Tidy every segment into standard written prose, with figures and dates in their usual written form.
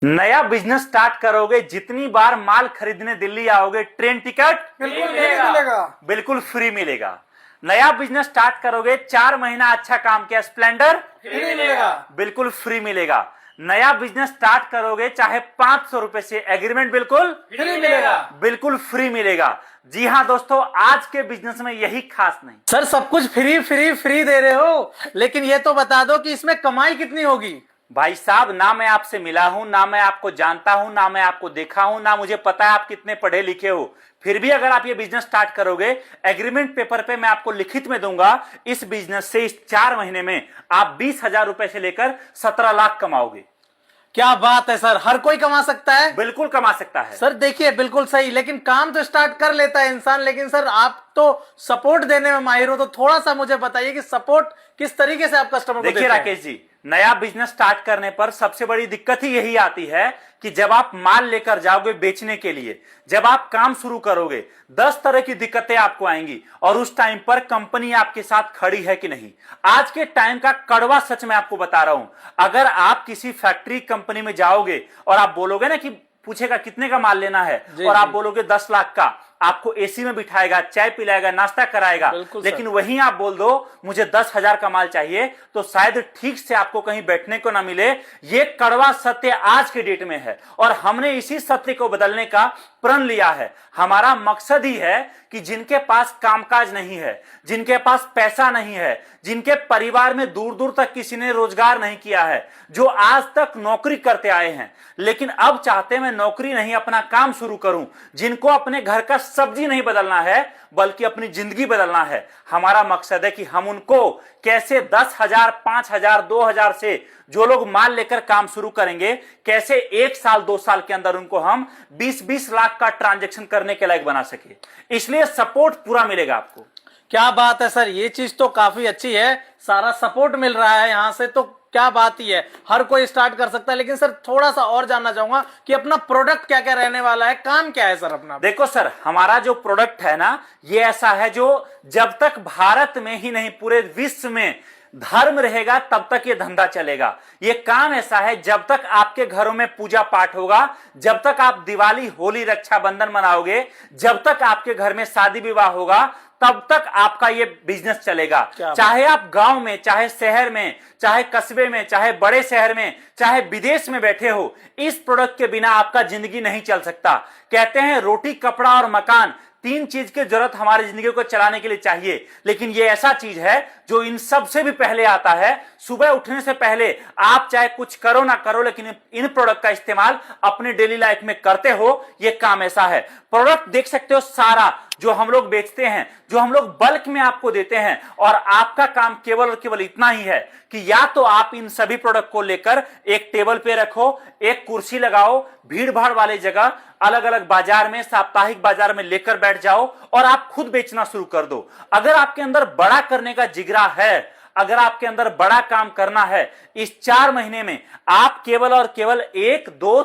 नया business start करोगे, जितनी बार माल खरीदने दिल्ली आओगे, ट्रेन टिकट बिल्कुल मिलेगा। बिल्कुल फ्री मिलेगा। नया बिजनेस स्टार्ट करोगे, 4 महीना अच्छा काम किया, स्प्लेंडर फ्री मिलेगा। बिल्कुल फ्री मिलेगा। नया बिजनेस स्टार्ट करोगे, चाहे 500 रुपए से, एग्रीमेंट बिल्कुल फ्री मिलेगा। बिल्कुल फ्री मिलेगा। जी हाँ दोस्तों, आज के बिजनेस में यही खास नहीं। सर सब कुछ फ्री फ्री फ्री दे रहे हो, लेकिन ये तो बता दो कि इसमें कमाई कितनी होगी। भाई साहब, ना मैं आपसे मिला हूं, ना मैं आपको जानता हूं, ना मैं आपको देखा हूं, ना मुझे पता है आप कितने पढ़े लिखे हो। फिर भी अगर आप ये बिजनेस स्टार्ट करोगे, एग्रीमेंट पेपर पे मैं आपको लिखित में दूंगा, इस बिजनेस से इस 4 महीने में आप 20,000 रुपए से लेकर 17 लाख कमाओगे। क्या बात है सर, हर कोई कमा सकता है। बिल्कुल कमा सकता है सर देखिए बिल्कुल सही, लेकिन काम तो स्टार्ट कर लेता है इंसान, लेकिन सर आप तो सपोर्ट देने में माहिर हो, तो थोड़ा सा मुझे बताइए कि सपोर्ट किस तरीके से आप कस्टमर को देते देखिए हैं। राकेश जी, नया बिजनेस स्टार्ट करने पर सबसे बड़ी दिक्कत ही यही आती है कि जब आप माल लेकर जाओगे बेचने के लिए, जब आप काम शुरू करोगे, 10 तरह की दिक्कतें आपको आएंगी। और उस टाइम पर कंपनी आपके साथ खड़ी है कि नहीं। आज के टाइम का कड़वा सच मैं आपको बता रहा हूं। अगर आप किसी फैक्ट्री कंपनी में जाओगे और आप बोलोगे ना कि पूछेगा कितने का माल लेना है, और आप बोलोगे 10 लाख का, आपको एसी में बिठाएगा, चाय पिलाएगा, नाश्ता कराएगा। लेकिन वहीं आप बोल दो मुझे 10,000 का माल चाहिए, तो शायद ठीक से आपको कहीं बैठने को ना मिले। ये कड़वा सत्य आज के डेट में है, और हमने इसी सत्य को बदलने का प्रण लिया है। हमारा मकसद ही है कि जिनके पास कामकाज नहीं है, जिनके पास पैसा नहीं है, जिनके परिवार में दूर दूर तक किसी ने रोजगार नहीं किया है, जो आज तक नौकरी करते आए हैं लेकिन अब चाहते मैं नौकरी नहीं अपना काम शुरू करूं, जिनको अपने घर का सब्जी नहीं बदलना है बल्कि अपनी जिंदगी बदलना है। हमारा मकसद है कि हम उनको कैसे 10,000, 5,000, 2,000 से जो लोग माल लेकर काम शुरू करेंगे, कैसे 1 साल 2 साल के अंदर उनको हम 20-20 लाख का ट्रांजैक्शन करने के लायक बना सके। इसलिए सपोर्ट पूरा मिलेगा आपको। क्या बात है सर, ये चीज तो काफी अच्छी है, सारा सपोर्ट मिल रहा है यहां से, तो क्या बात ही है, हर कोई स्टार्ट कर सकता है। लेकिन सर थोड़ा सा और जानना चाहूंगा कि अपना प्रोडक्ट क्या क्या रहने वाला है, काम क्या है सर अपना। देखो सर, हमारा जो प्रोडक्ट है ना, ये ऐसा है जो जब तक भारत में ही नहीं पूरे विश्व में धर्म रहेगा तब तक ये धंधा चलेगा। ये काम ऐसा है, जब तक आपके घरों में पूजा पाठ होगा, जब तक आप दिवाली, होली, रक्षाबंधन मनाओगे, जब तक आपके घर में शादी विवाह होगा, तब तक आपका ये बिजनेस चलेगा। चाहे आप गांव में, चाहे शहर में, चाहे कस्बे में, चाहे बड़े शहर में, चाहे विदेश में बैठे हो, इस प्रोडक्ट के बिना आपका जिंदगी नहीं चल सकता। कहते हैं रोटी, कपड़ा और मकान, 3 चीज की जरूरत हमारी जिंदगी को चलाने के लिए चाहिए, लेकिन ये ऐसा चीज है जो इन सब से भी पहले आता है। सुबह उठने से पहले आप चाहे कुछ करो ना करो, लेकिन इन प्रोडक्ट का इस्तेमाल अपने डेली लाइफ में करते हो। ये काम ऐसा है। प्रोडक्ट देख सकते हो सारा जो हम लोग बेचते हैं, जो हम लोग बल्क में आपको देते हैं, और आपका काम केवल और केवल इतना ही है कि या तो आप इन सभी प्रोडक्ट को लेकर एक टेबल पे रखो, एक कुर्सी लगाओ, भीड़ भाड़ वाले जगह, अलग अलग बाजार में, साप्ताहिक बाजार में लेकर बैठ जाओ और आप खुद बेचना शुरू कर दो। अगर आपके अंदर बड़ा करने का जिगरा है, अगर आपके अंदर बड़ा काम करना है, इस 4 महीने में आप केवल और केवल 1, 2,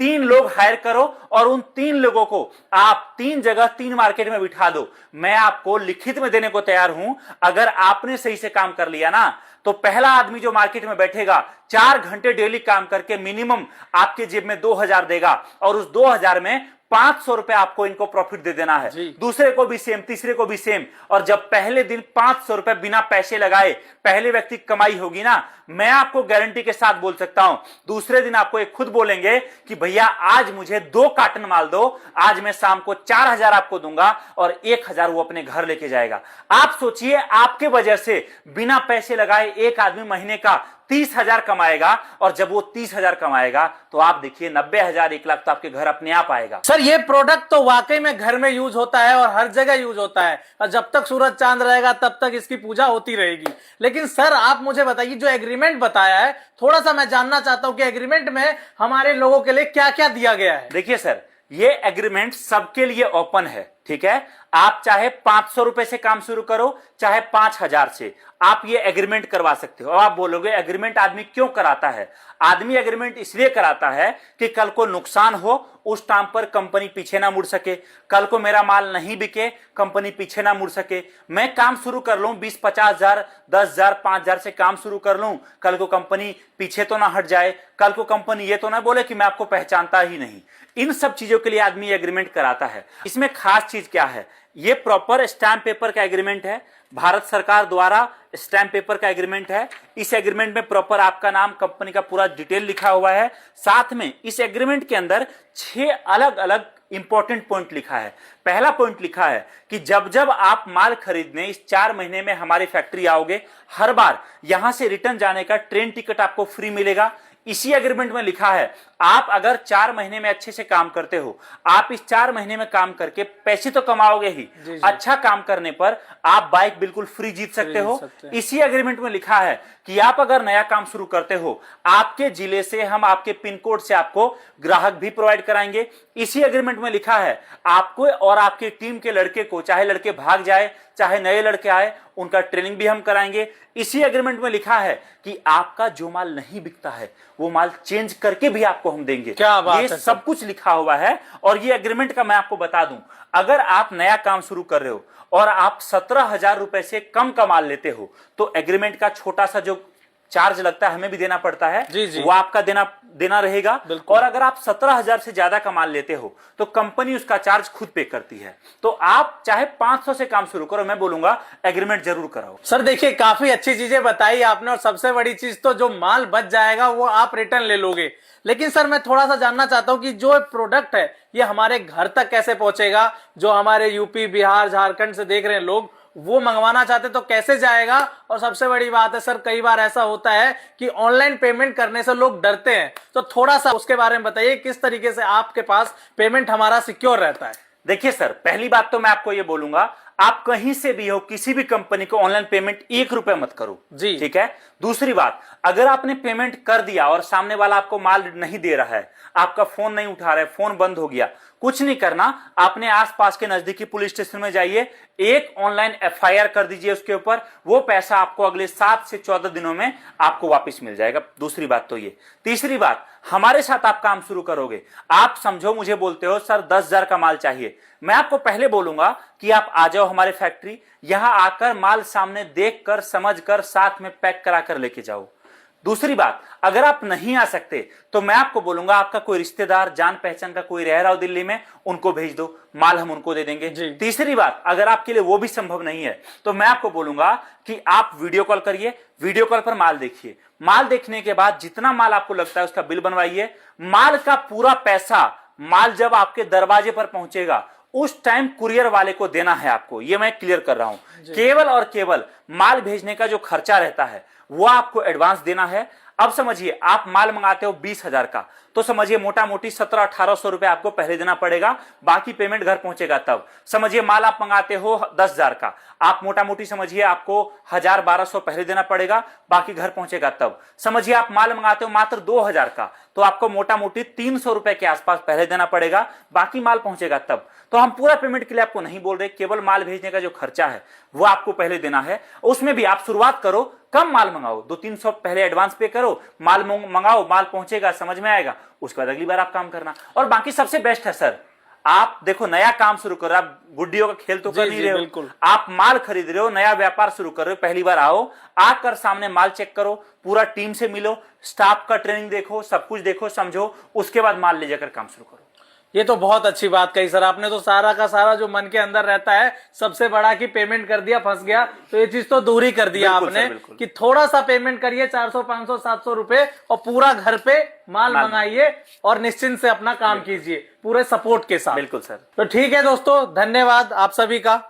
3 लोग हायर करो, और उन 3 लोगों को आप 3 जगह 3 मार्केट में बिठा दो। मैं आपको लिखित में देने को तैयार हूं। अगर आपने सही से काम कर लिया ना, तो पहला आदमी जो मार्केट में बैठेगा, 4 घंटे डेली काम करके मिनिमम आपके जेब में 2,000 देगा, और उस 2,000 में 500 रुपए आपको इनको प्रॉफिट दे देना है। दूसरे को भी सेम, तीसरे को भी सेम। और जब पहले दिन 500 रुपए बिना पैसे लगाए पहले व्यक्ति की कमाई होगी ना, मैं आपको गारंटी के साथ बोल सकता हूं, दूसरे दिन आपको एक खुद बोलेंगे कि भैया आज मुझे 2 कार्टन माल दो, आज मैं शाम को 4,000 आपको दूंगा, और 1,000 वो अपने घर लेके जाएगा। आप सोचिए, आपके वजह से बिना पैसे लगाए एक आदमी महीने का 30,000 कमाएगा, और जब वो 30,000 कमाएगा तो आप देखिए 90,000, 1 लाख तो आपके घर अपने आप आएगा। सर ये प्रोडक्ट तो वाकई में घर में यूज होता है और हर जगह यूज होता है, और जब तक सूरज चांद रहेगा तब तक इसकी पूजा होती रहेगी। लेकिन सर आप मुझे बताइए, जो एग्रीमेंट बताया है, थोड़ा सा मैं जानना चाहता हूं कि एग्रीमेंट में हमारे लोगों के लिए क्या क्या दिया गया है। देखिए सर, ये एग्रीमेंट सबके लिए ओपन है, ठीक है। आप चाहे 500 रुपए से काम शुरू करो, चाहे 5,000 से, आप ये एग्रीमेंट करवा सकते हो। अब आप बोलोगे एग्रीमेंट आदमी क्यों कराता है? आदमी एग्रीमेंट इसलिए कराता है कि कल को नुकसान हो उस टाइम पर कंपनी पीछे ना मुड़ सके, कल को मेरा माल नहीं बिके कंपनी पीछे ना मुड़ सके, मैं काम शुरू कर लूं 20-50 हजार 10 हजार 5 हजार से काम शुरू कर लूं, कल को कंपनी पीछे तो ना हट जाए, कल को कंपनी ये तो ना बोले कि मैं आपको पहचानता ही नहीं। इन सब चीजों के लिए आदमी एग्रीमेंट कराता है। इसमें खास चीज क्या है? ये प्रॉपर स्टैंप पेपर का एग्रीमेंट है, भारत सरकार द्वारा स्टैंप पेपर का एग्रीमेंट है। इस एग्रीमेंट में प्रॉपर आपका नाम, कंपनी का पूरा डिटेल लिखा हुआ है। साथ में इस एग्रीमेंट के अंदर 6 अलग अलग इंपॉर्टेंट पॉइंट लिखा है। पहला पॉइंट लिखा है कि जब जब आप माल खरीदने इस 4 महीने में हमारी फैक्ट्री आओगे, हर बार यहां से रिटर्न जाने का ट्रेन टिकट आपको फ्री मिलेगा। इसी एग्रीमेंट में लिखा है आप अगर 4 महीने में अच्छे से काम करते हो, आप इस 4 महीने में काम करके पैसे तो कमाओगे ही, अच्छा काम करने पर आप बाइक बिल्कुल फ्री जीत सकते हो। इसी एग्रीमेंट में लिखा है कि आप अगर नया काम शुरू करते हो, आपके जिले से हम आपके पिन कोड से आपको ग्राहक भी प्रोवाइड कराएंगे। इसी एग्रीमेंट में लिखा है आपको और आपकी टीम के लड़के को, चाहे लड़के भाग जाए चाहे नए लड़के आए, उनका ट्रेनिंग भी हम कराएंगे। इसी एग्रीमेंट में लिखा है कि आपका जो माल नहीं बिकता है वो माल चेंज करके भी आपको हम देंगे। क्या बात ये है, सब कुछ लिखा हुआ है। और ये एग्रीमेंट का मैं आपको बता दूं, अगर आप नया काम शुरू कर रहे हो और आप 17,000 रुपए से कम का माल लेते हो तो एग्रीमेंट का छोटा सा जो चार्ज लगता है हमें भी देना पड़ता है, वो आपका देना रहेगा। और अगर आप 17,000 से ज्यादा का माल लेते हो तो कंपनी उसका चार्ज खुद पे करती है। तो आप चाहे 500 से काम शुरू करो, मैं बोलूंगा एग्रीमेंट जरूर कराओ। सर देखिए, काफी अच्छी चीजें बताई आपने, और सबसे बड़ी चीज तो जो माल बच जाएगा वो आप रिटर्न ले लोगे। लेकिन सर मैं थोड़ा सा जानना चाहता हूं कि जो प्रोडक्ट है ये हमारे घर तक कैसे पहुंचेगा? जो हमारे यूपी, बिहार, झारखंड से देख रहे हैं लोग, वो मंगवाना चाहते तो कैसे जाएगा? और सबसे बड़ी बात है सर, कई बार ऐसा होता है कि ऑनलाइन पेमेंट करने से लोग डरते हैं, तो थोड़ा सा उसके बारे में बताइए, किस तरीके से आपके पास पेमेंट हमारा सिक्योर रहता है? देखिए सर, पहली बात तो मैं आपको ये बोलूंगा, आप कहीं से भी हो, किसी भी कंपनी को ऑनलाइन पेमेंट 1 रुपए मत करो जी, ठीक है। दूसरी बात, अगर आपने पेमेंट कर दिया और सामने वाला आपको माल नहीं दे रहा है, आपका फोन नहीं उठा रहा है, फोन बंद हो गया, कुछ नहीं करना, आपने आसपास के नजदीकी पुलिस स्टेशन में जाइए, एक ऑनलाइन FIR कर दीजिए उसके ऊपर, वो पैसा आपको अगले 7 से 14 दिनों में आपको वापस मिल जाएगा। दूसरी बात तो ये। तीसरी बात, हमारे साथ आप काम शुरू करोगे, आप समझो मुझे बोलते हो सर 10,000 का माल चाहिए, मैं आपको पहले बोलूंगा कि आप आ जाओ हमारे फैक्ट्री, यहां आकर माल सामने देखकर, समझकर, साथ में पैक कराकर लेके जाओ। दूसरी बात, अगर आप नहीं आ सकते तो मैं आपको बोलूंगा आपका कोई रिश्तेदार, जान पहचान का कोई रह रहा हो दिल्ली में, उनको भेज दो, माल हम उनको दे देंगे। तीसरी बात, अगर आपके लिए वो भी संभव नहीं है तो मैं आपको बोलूंगा कि आप वीडियो कॉल करिए, वीडियो कॉल पर माल देखिए, माल देखने के बाद जितना माल आपको लगता है उसका बिल बनवाइए, माल का पूरा पैसा, माल जब आपके दरवाजे पर पहुंचेगा उस टाइम कुरियर वाले को देना है आपको, ये मैं क्लियर कर रहा हूं। केवल और केवल माल भेजने का जो खर्चा रहता है वो आपको एडवांस देना है। अब समझिए, आप माल मंगाते हो 20,000 का, तो समझिए मोटा मोटी 1700-1800 रुपए आपको पहले देना पड़ेगा, बाकी पेमेंट घर पहुंचेगा तब। समझिए माल आप मंगाते हो 10,000 का, आप मोटा मोटी समझिए आपको 1000-1200 पहले देना पड़ेगा, बाकी घर पहुंचेगा तब। समझिए आप माल मंगाते हो मात्र 2,000 का, तो आपको मोटा मोटी 300 रुपए के आसपास पहले देना पड़ेगा, बाकी माल पहुंचेगा तब। तो हम पूरा पेमेंट के लिए आपको नहीं बोल रहे, केवल माल भेजने का जो खर्चा है वो आपको पहले देना है। उसमें भी आप शुरुआत करो, कम माल मंगाओ, 200-300 पहले एडवांस पे करो, माल मंगाओ, माल पहुंचेगा, समझ में आएगा, उसके बाद अगली बार आप काम करना। और बाकी सबसे बेस्ट है सर, आप देखो नया काम शुरू करो, आप गुड्डियों का खेल तो कर नहीं रहे हो, आप माल खरीद रहे हो, नया व्यापार शुरू कर रहे हो, पहली बार आओ, आकर सामने माल चेक करो, पूरा टीम से मिलो, स्टाफ का ट्रेनिंग देखो, सब कुछ देखो, समझो, उसके बाद माल ले जाकर काम शुरू करो। ये तो बहुत अच्छी बात कही सर आपने, तो सारा का सारा जो मन के अंदर रहता है, सबसे बड़ा कि पेमेंट कर दिया फंस गया, तो ये चीज तो दूर ही कर दिया आपने कि थोड़ा सा पेमेंट करिए, 400, 500, 700 रुपए, और पूरा घर पे माल मंगाइए और निश्चिंत से अपना काम कीजिए पूरे सपोर्ट के साथ। बिल्कुल सर। तो ठीक है दोस्तों, धन्यवाद आप सभी का।